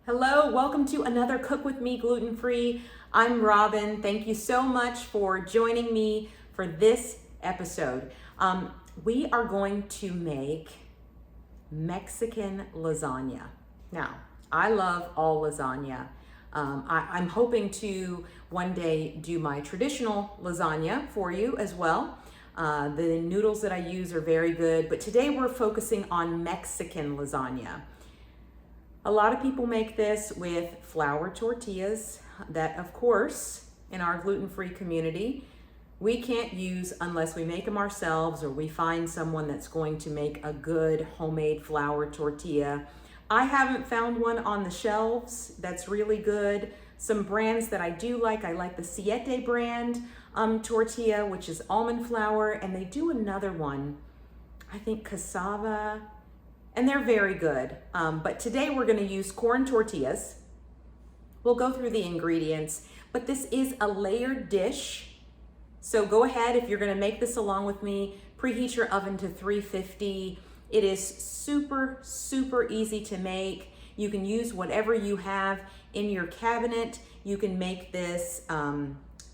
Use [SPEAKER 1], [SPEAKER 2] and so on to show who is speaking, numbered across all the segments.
[SPEAKER 1] Hello, welcome to another Cook With Me Gluten Free. I'm Robin. Thank you so much for joining me for this episode. We are going to make Mexican lasagna. Now, I love all lasagna. I'm hoping to one day do my traditional lasagna for you as well. The noodles that I use are very good, but today we're focusing on Mexican lasagna. A lot of people make this with flour tortillas that, of course, in our gluten-free community, we can't use unless we make them ourselves or we find someone that's going to make a good homemade flour tortilla. I haven't found one on the shelves that's really good. Some brands that I do like, I like the Siete brand tortilla, which is almond flour, and they do another one, I think cassava, and they're very good. But today we're gonna use corn tortillas. We'll go through the ingredients, but this is a layered dish. So go ahead, if you're gonna make this along with me, preheat your oven to 350. It is super, super easy to make. You can use whatever you have in your cabinet. You can make this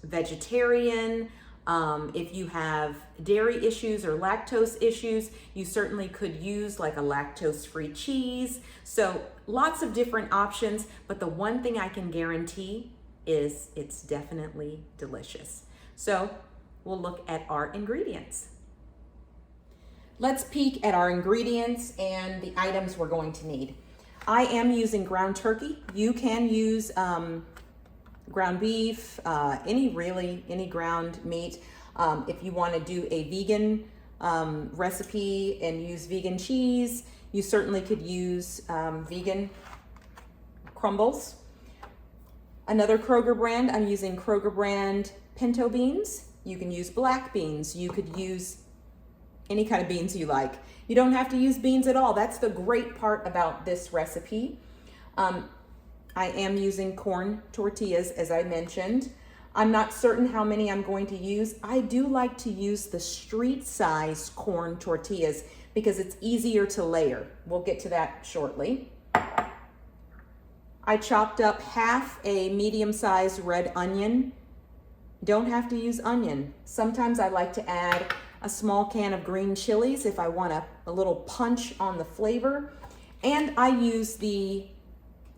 [SPEAKER 1] vegetarian. If you have dairy issues or lactose issues, you certainly could use like a lactose-free cheese. So lots of different options, but the one thing I can guarantee is it's definitely delicious. So we'll look at our ingredients. Let's peek at our ingredients and the items we're going to need. I am using ground turkey. You can use ground beef, any ground meat. If you want to do a vegan recipe and use vegan cheese, you certainly could use vegan crumbles. Another Kroger brand, I'm using Kroger brand pinto beans. You can use black beans. You could use any kind of beans you like. You don't have to use beans at all. That's the great part about this recipe. I am using corn tortillas, as I mentioned. I'm not certain how many I'm going to use. I do like to use the street-sized corn tortillas because it's easier to layer. We'll get to that shortly. I chopped up half a medium-sized red onion. Don't have to use onion. Sometimes I like to add a small can of green chilies if I want a little punch on the flavor. And I use the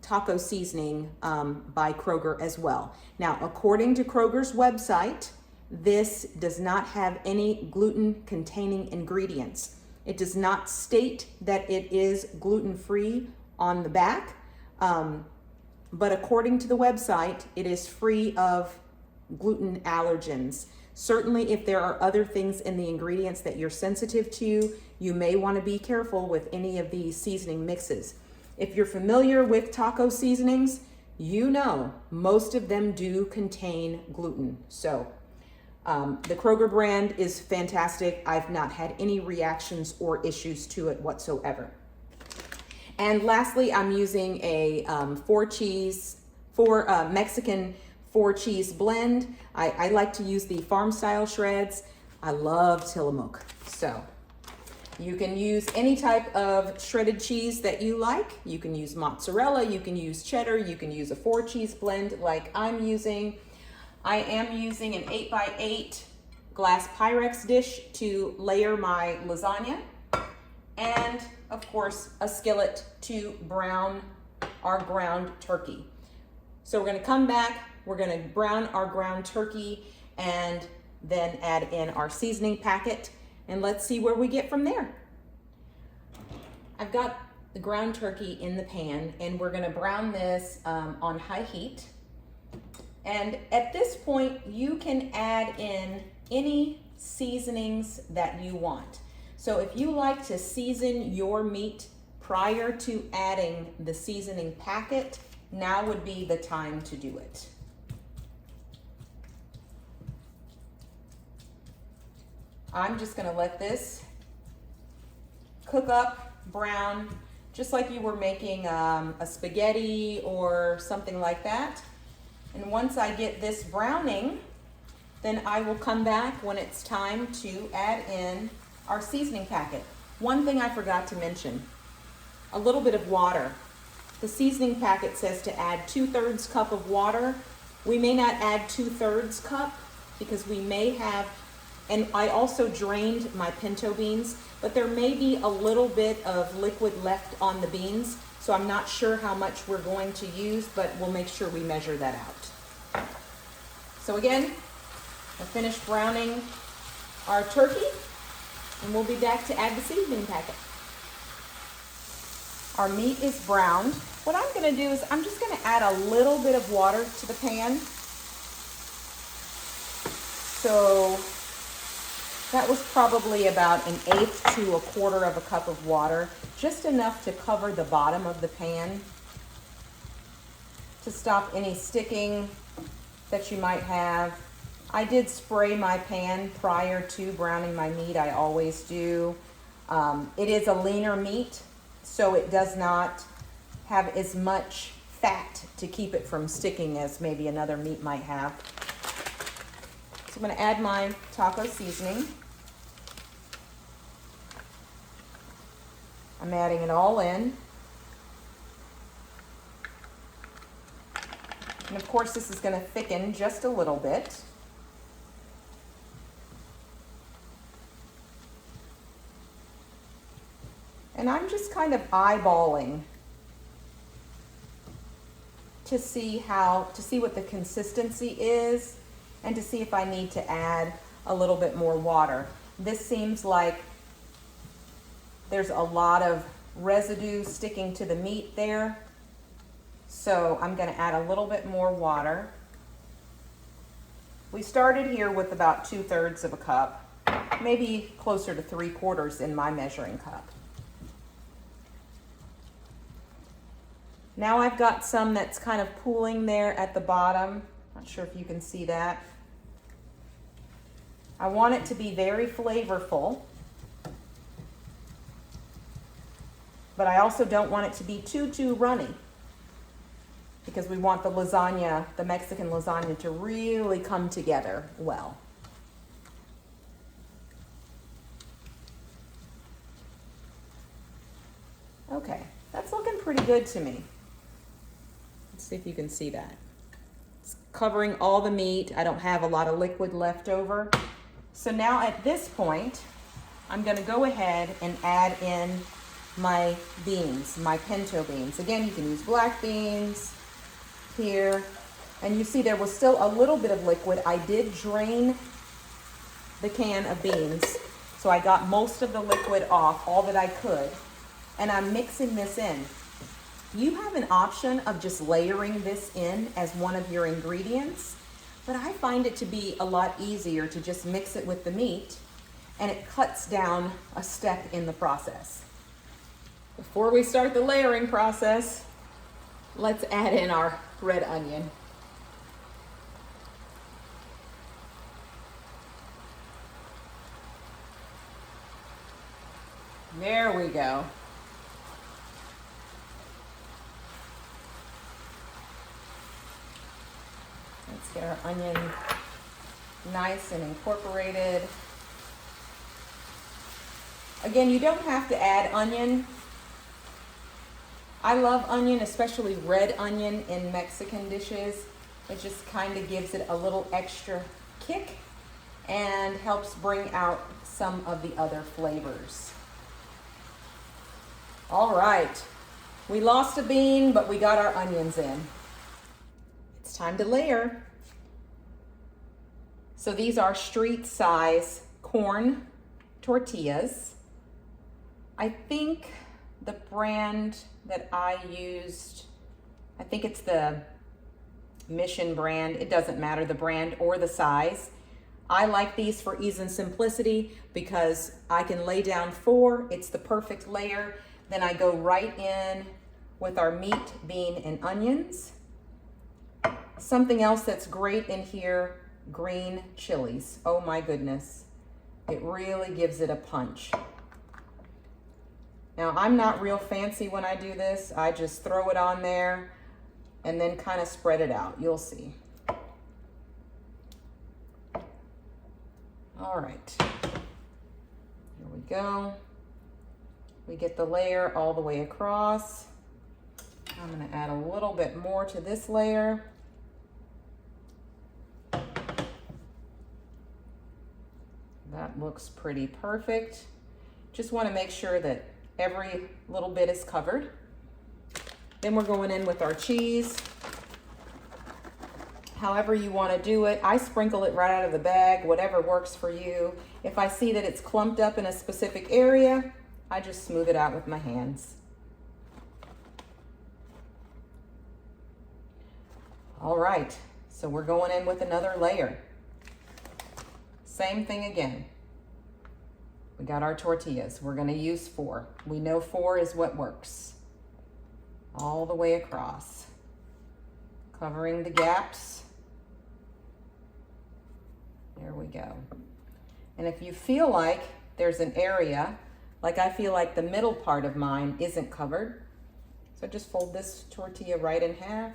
[SPEAKER 1] taco seasoning by Kroger as well. Now, according to Kroger's website, this does not have any gluten-containing ingredients. It does not state that it is gluten-free on the back, but according to the website, it is free of gluten allergens. Certainly, if there are other things in the ingredients that you're sensitive to, you may want to be careful with any of these seasoning mixes. If you're familiar with taco seasonings, you know most of them do contain gluten. So the Kroger brand is fantastic. I've not had any reactions or issues to it whatsoever. And lastly, I'm using a Mexican 4-cheese blend. I like to use the farm style shreds. I love Tillamook. So you can use any type of shredded cheese that you like. You can use mozzarella, you can use cheddar, you can use a 4-cheese blend like I'm using. I am using an 8x8 glass Pyrex dish to layer my lasagna. And of course, a skillet to brown our ground turkey. So we're gonna come back, we're gonna brown our ground turkey and then add in our seasoning packet. And let's see where we get from there. I've got the ground turkey in the pan and we're gonna brown this on high heat. And at this point, you can add in any seasonings that you want. So if you like to season your meat prior to adding the seasoning packet, now would be the time to do it. I'm just gonna let this cook up, brown, just like you were making a spaghetti or something like that. And once I get this browning, then I will come back when it's time to add in our seasoning packet. One thing I forgot to mention, a little bit of water. the seasoning packet says to add 2/3 cup of water. We may not add 2/3 cup because we may have, and I also drained my pinto beans, but there may be a little bit of liquid left on the beans, so I'm not sure how much we're going to use, but we'll make sure we measure that out. So again, I finished browning our turkey, and we'll be back to add the seasoning packet. Our meat is browned. What I'm going to do is I'm just going to add a little bit of water to the pan. So that was probably about 1/8 to 1/4 of a cup of water, just enough to cover the bottom of the pan to stop any sticking that you might have. I did spray my pan prior to browning my meat. I always do. It is a leaner meat, so it does not have as much fat to keep it from sticking as maybe another meat might have. So I'm going to add my taco seasoning. I'm adding it all in. And of course, this is going to thicken just a little bit. And I'm just kind of eyeballing to see what the consistency is and to see if I need to add a little bit more water. This seems like there's a lot of residue sticking to the meat there. So I'm going to add a little bit more water. We started here with about 2/3 of a cup, maybe closer to 3/4 in my measuring cup. Now I've got some that's kind of pooling there at the bottom. Not sure if you can see that. I want it to be very flavorful, but I also don't want it to be too runny, because we want the lasagna, the Mexican lasagna, to really come together well. Okay, that's looking pretty good to me. Let's see if you can see that. It's covering all the meat. I don't have a lot of liquid left over. So now at this point, I'm going to go ahead and add in my beans, my pinto beans. Again, you can use black beans here. And you see there was still a little bit of liquid. I did drain the can of beans, so I got most of the liquid off, all that I could. And I'm mixing this in. You have an option of just layering this in as one of your ingredients, but I find it to be a lot easier to just mix it with the meat, and it cuts down a step in the process. Before we start the layering process, let's add in our red onion. There we go. Let's get our onion nice and incorporated. Again, you don't have to add onion. I love onion, especially red onion in Mexican dishes. It just kind of gives it a little extra kick and helps bring out some of the other flavors. All right, we lost a bean, but we got our onions in. It's time to layer. So these are street size corn tortillas. I think the brand that I used, I think it's the Mission brand. It doesn't matter the brand or the size. I like these for ease and simplicity because I can lay down 4. It's the perfect layer. Then I go right in with our meat, bean, and onions. Something else that's great in here, green chilies. Oh my goodness. It really gives it a punch. Now, I'm not real fancy when I do this. I just throw it on there and then kind of spread it out. You'll see. All right. Here we go. We get the layer all the way across. I'm going to add a little bit more to this layer. That looks pretty perfect. Just want to make sure that every little bit is covered. Then we're going in with our cheese. However you want to do it. I sprinkle it right out of the bag, whatever works for you. If I see that it's clumped up in a specific area, I just smooth it out with my hands. All right, so we're going in with another layer. Same thing again. We got our tortillas. We're going to use 4. We know 4 is what works. All the way across. Covering the gaps. There we go. And if you feel like there's an area, like I feel like the middle part of mine isn't covered, so just fold this tortilla right in half.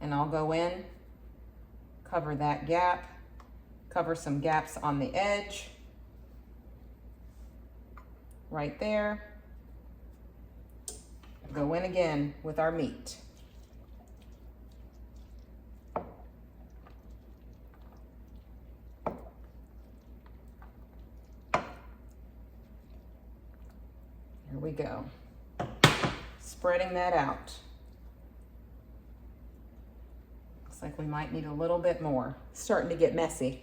[SPEAKER 1] And I'll go in, cover that gap, cover some gaps on the edge, right there. Go in again with our meat. Here we go. Spreading that out. Looks like we might need a little bit more. It's starting to get messy.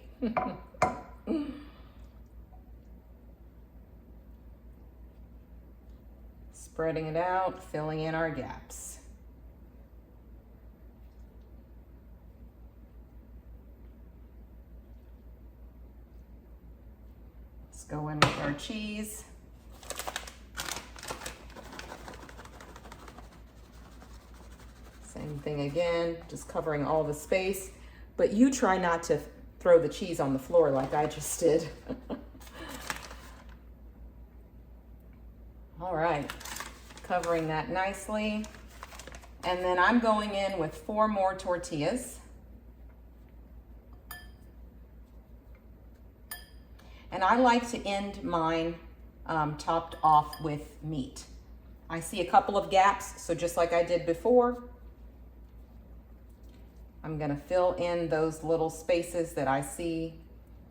[SPEAKER 1] Spreading it out, filling in our gaps. Let's go in with our cheese. Same thing again, just covering all the space. But you try not to throw the cheese on the floor like I just did. All right, covering that nicely. And then I'm going in with 4 more tortillas. And I like to end mine topped off with meat. I see a couple of gaps, so just like I did before, I'm gonna fill in those little spaces that I see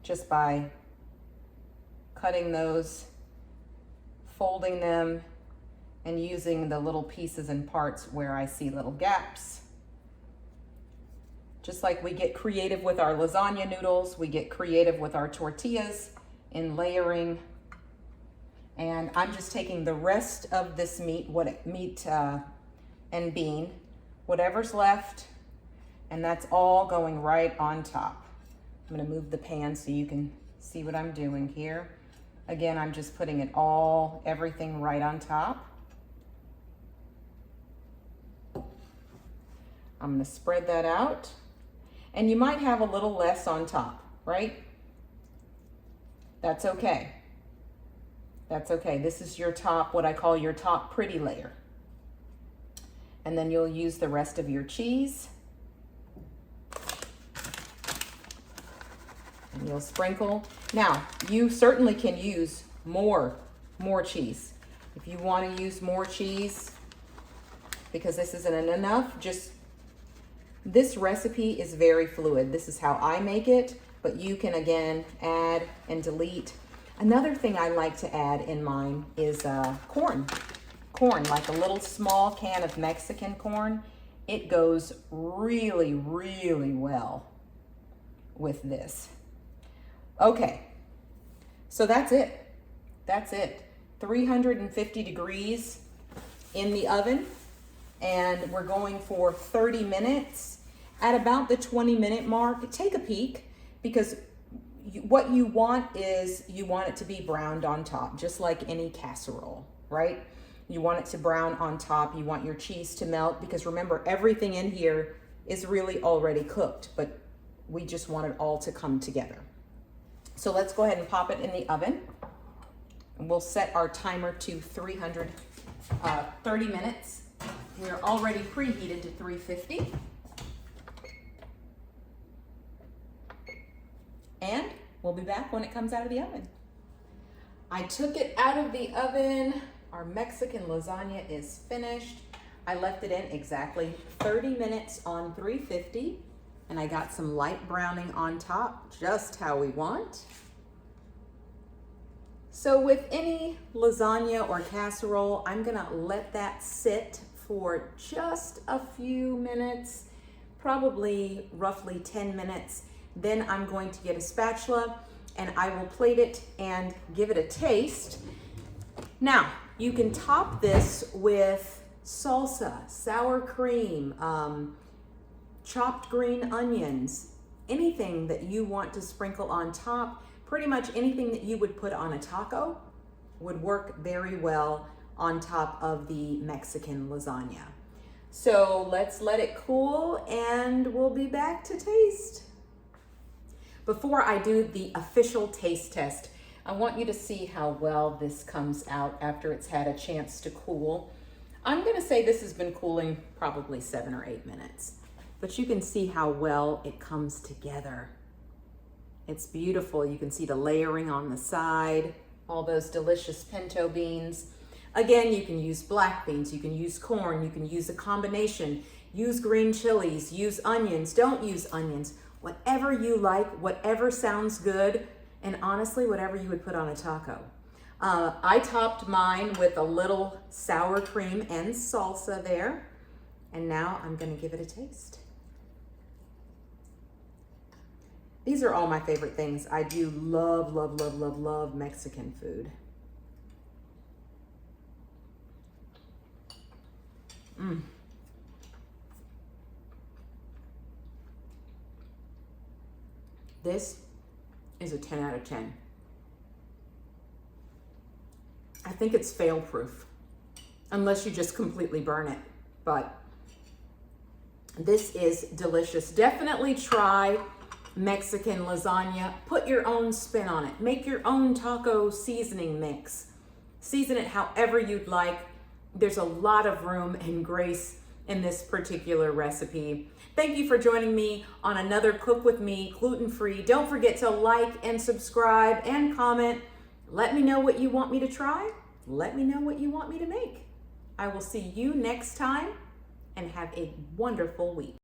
[SPEAKER 1] just by cutting those, folding them, and using the little pieces and parts where I see little gaps. Just like we get creative with our lasagna noodles, we get creative with our tortillas in layering. And I'm just taking the rest of this meat, and bean, whatever's left, and that's all going right on top. I'm gonna move the pan so you can see what I'm doing here. Again, I'm just putting it all, everything right on top. I'm gonna spread that out. And you might have a little less on top, right? That's okay. That's okay. This is your top, what I call your top pretty layer. And then you'll use the rest of your cheese. And you'll sprinkle. Now, you certainly can use more cheese. If you want to use more cheese, because this isn't enough, this recipe is very fluid. This is how I make it, but you can again add and delete. Another thing I like to add in mine is corn. Corn, like a little small can of Mexican corn. It goes really, really well with this. Okay, so that's it. That's it. 350 degrees in the oven, and we're going for 30 minutes. At about the 20-minute mark, take a peek, because what you want is you want it to be browned on top, just like any casserole, right? You want it to brown on top. You want your cheese to melt, because remember, everything in here is really already cooked, but we just want it all to come together. So let's go ahead and pop it in the oven. And we'll set our timer to 30 minutes. We're already preheated to 350. And we'll be back when it comes out of the oven. I took it out of the oven. Our Mexican lasagna is finished. I left it in exactly 30 minutes on 350, and I got some light browning on top, just how we want. So with any lasagna or casserole, I'm gonna let that sit for just a few minutes, probably roughly 10 minutes. Then I'm going to get a spatula and I will plate it and give it a taste. Now, you can top this with salsa, sour cream, chopped green onions, anything that you want to sprinkle on top. Pretty much anything that you would put on a taco would work very well on top of the Mexican lasagna. So let's let it cool and we'll be back to taste. Before I do the official taste test, I want you to see how well this comes out after it's had a chance to cool. I'm gonna say this has been cooling probably 7 or 8 minutes, but you can see how well it comes together. It's beautiful. You can see the layering on the side, all those delicious pinto beans. Again, you can use black beans, you can use corn, you can use a combination, use green chilies, use onions, don't use onions. Whatever you like, whatever sounds good, and honestly, whatever you would put on a taco. I topped mine with a little sour cream and salsa there, and now I'm gonna give it a taste. These are all my favorite things. I do love, love, love, love, love Mexican food. This is a 10 out of 10. I think it's fail proof, unless you just completely burn it, but this is delicious. Definitely try Mexican lasagna. Put your own spin on it. Make your own taco seasoning mix. Season it however you'd like. There's a lot of room and grace in this particular recipe. Thank you for joining me on another Cook With Me gluten-free. Don't forget to like and subscribe and comment. Let me know what you want me to try. Let me know what you want me to make. I will see you next time and have a wonderful week.